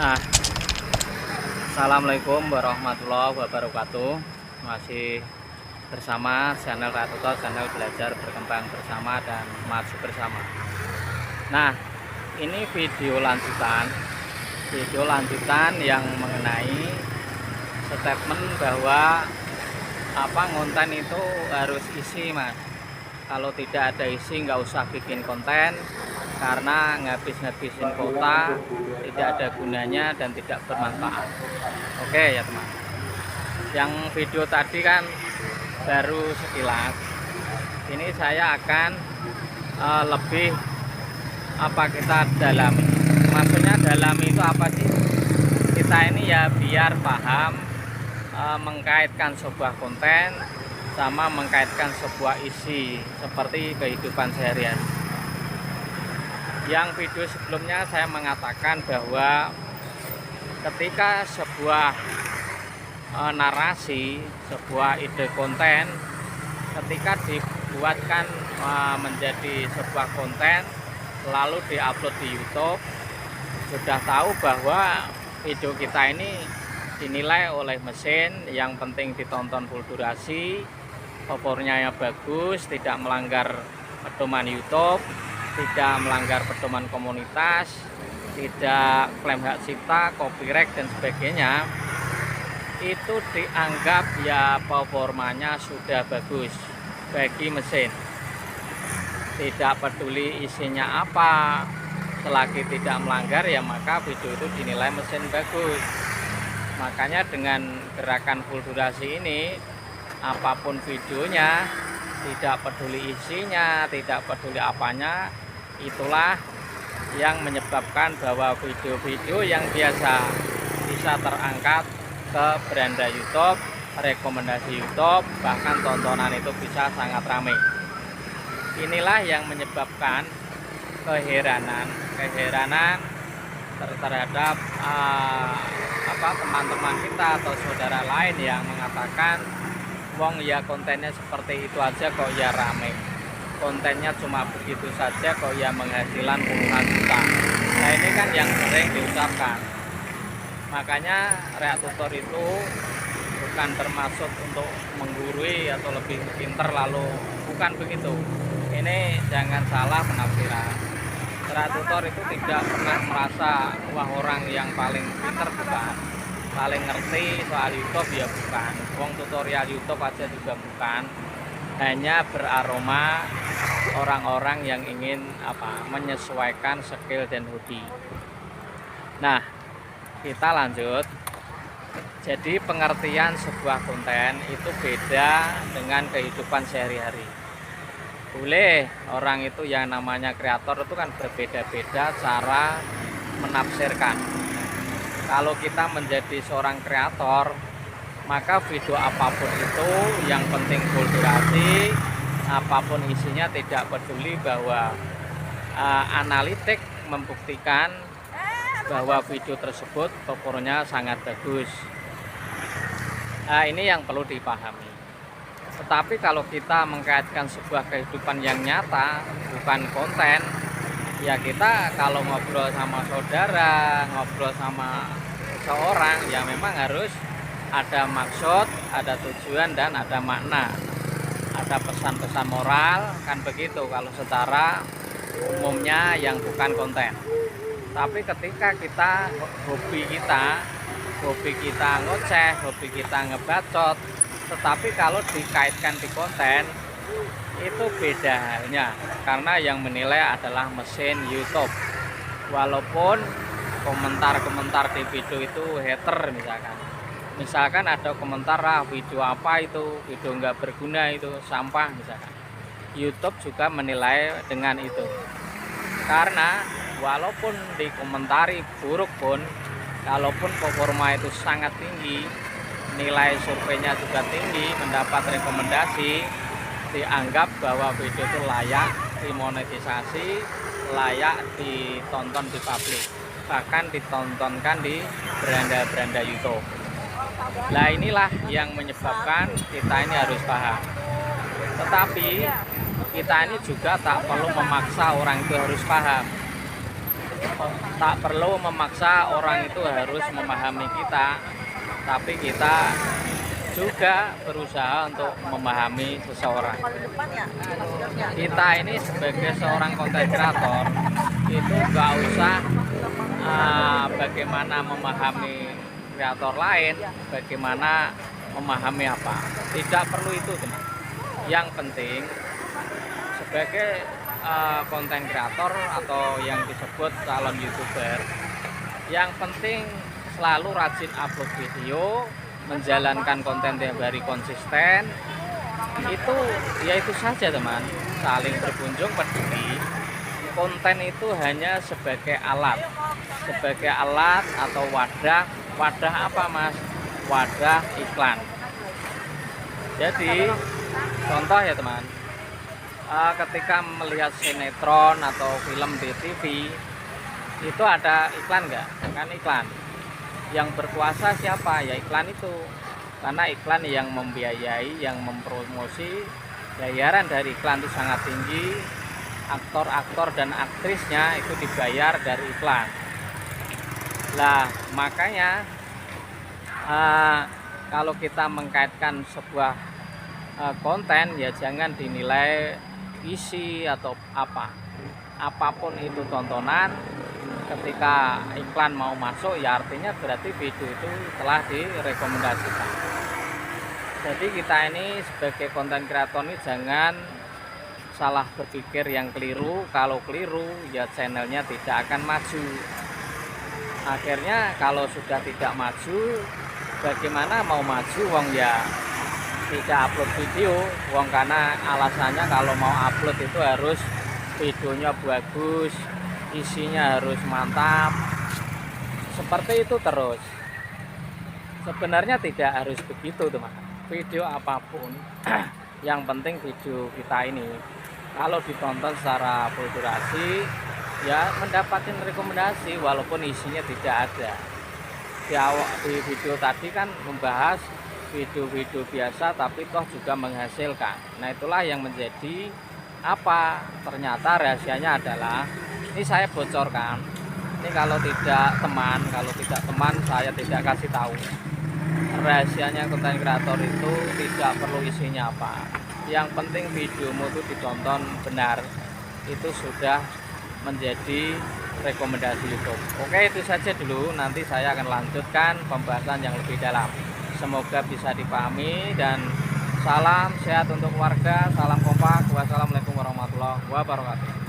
Nah, assalamualaikum warahmatullahi wabarakatuh. Masih bersama channel Ratuto, channel belajar berkembang bersama dan maju bersama. Nah, ini video lanjutan yang mengenai statement bahwa konten itu harus isi, Mas. Kalau tidak ada isi nggak usah bikin konten, karena ngabis-ngabisin kuota tidak ada gunanya dan tidak bermanfaat. Oke ya teman, yang video tadi kan baru sekilas, ini saya akan lebih kita dalami. Maksudnya dalami itu apa sih? Kita ini ya biar paham mengkaitkan sebuah konten sama mengkaitkan sebuah isi seperti kehidupan sehari-hari. Yang video sebelumnya saya mengatakan bahwa ketika sebuah narasi, sebuah ide konten, ketika dibuatkan menjadi sebuah konten lalu diupload di YouTube, sudah tahu bahwa video kita ini dinilai oleh mesin, yang penting ditonton full durasi, popornya yang bagus, tidak melanggar pedoman YouTube, tidak melanggar pedoman komunitas, tidak klaim hak cipta, copyright dan sebagainya, itu dianggap ya performanya sudah bagus bagi mesin. Tidak peduli isinya apa, selagi tidak melanggar ya maka video itu dinilai mesin bagus. Makanya dengan gerakan full durasi ini, apapun videonya, tidak peduli isinya, tidak peduli apanya, itulah yang menyebabkan bahwa video-video yang biasa bisa terangkat ke beranda YouTube, rekomendasi YouTube, bahkan tontonan itu bisa sangat ramai. Inilah yang menyebabkan keheranan terhadap teman-teman kita atau saudara lain yang mengatakan, wong ya kontennya seperti itu aja kok ya rame, kontennya cuma begitu saja kok ya menghasilkan puluhan juta. Nah ini kan yang sering diucapkan. Makanya Ratuto itu bukan termasuk untuk menggurui atau lebih pinter, lalu bukan begitu. Ini jangan salah penafsiran. Ratuto itu tidak pernah merasa wah orang yang paling pinter, bukan, paling ngerti soal YouTube ya bukan, wong tutorial YouTube aja juga bukan, hanya beraroma orang-orang yang ingin menyesuaikan skill dan hobi. Nah, kita lanjut. Jadi pengertian sebuah konten itu beda dengan kehidupan sehari-hari. Boleh orang itu yang namanya kreator itu kan berbeda-beda cara menafsirkan. Kalau kita menjadi seorang kreator, maka video apapun itu yang penting full durasi, apapun isinya tidak peduli, bahwa analitik membuktikan bahwa video tersebut popornya sangat bagus. Ini yang perlu dipahami. Tetapi kalau kita mengkaitkan sebuah kehidupan yang nyata, bukan konten, ya kita kalau ngobrol sama saudara, ngobrol sama seorang, ya memang harus ada maksud, ada tujuan, dan ada makna, ada pesan-pesan moral, kan begitu kalau secara umumnya yang bukan konten. Tapi ketika kita hobi kita ngoceh, hobi kita ngebacot, tetapi kalau dikaitkan di konten itu beda halnya, karena yang menilai adalah mesin YouTube. Walaupun komentar-komentar di video itu hater, misalkan ada komentar video apa itu, video nggak berguna, itu sampah misalkan, YouTube juga menilai dengan itu. Karena walaupun dikomentari buruk pun, kalaupun performa itu sangat tinggi, nilai surveinya juga tinggi, mendapat rekomendasi, dianggap bahwa video itu layak dimonetisasi, layak ditonton di publik, bahkan ditontonkan di beranda-beranda YouTube. Nah inilah yang menyebabkan kita ini harus paham. Tetapi kita ini juga tak perlu memaksa orang itu harus paham. tak perlu memaksa orang itu harus memahami kita, tapi kita juga berusaha untuk memahami seseorang. Kita ini sebagai seorang konten kreator itu nggak usah bagaimana memahami kreator lain, bagaimana memahami apa, tidak perlu itu teman. Yang penting sebagai konten kreator atau yang disebut calon YouTuber, yang penting selalu rajin upload video, menjalankan konten tiap hari konsisten, itu ya itu saja teman. Saling berkunjung, peduli. Konten itu hanya sebagai alat atau wadah apa mas? Wadah iklan. Jadi contoh ya teman, ketika melihat sinetron atau film di TV itu ada iklan nggak? Kan iklan. Yang berkuasa siapa? Ya iklan itu, karena iklan yang membiayai, yang mempromosi, bayaran dari iklan itu sangat tinggi. Aktor-aktor dan aktrisnya itu dibayar dari iklan. Lah makanya kalau kita mengkaitkan sebuah konten, ya jangan dinilai isi atau apapun itu tontonan. Ketika iklan mau masuk, ya artinya berarti video itu telah direkomendasikan. Jadi kita ini sebagai konten kreator ini jangan salah berpikir yang keliru. Kalau keliru ya channelnya tidak akan maju. Akhirnya kalau sudah tidak maju, bagaimana mau maju wong ya tidak upload video wong, karena alasannya kalau mau upload itu harus videonya bagus, isinya harus mantap, seperti itu terus. Sebenarnya tidak harus begitu teman. Video apapun yang penting video kita ini kalau ditonton secara full durasi ya mendapatkan rekomendasi walaupun isinya tidak ada. Di video tadi kan membahas video-video biasa tapi toh juga menghasilkan. Nah itulah yang menjadi ternyata rahasianya adalah, ini saya bocorkan, ini kalau tidak teman saya tidak kasih tahu. Rahasianya konten kreator itu tidak perlu isinya apa, yang penting videomu itu ditonton benar, itu sudah menjadi rekomendasi YouTube. Oke, itu saja dulu, nanti saya akan lanjutkan pembahasan yang lebih dalam. Semoga bisa dipahami, dan salam sehat untuk warga, salam kompak. Wassalamualaikum warahmatullahi wabarakatuh.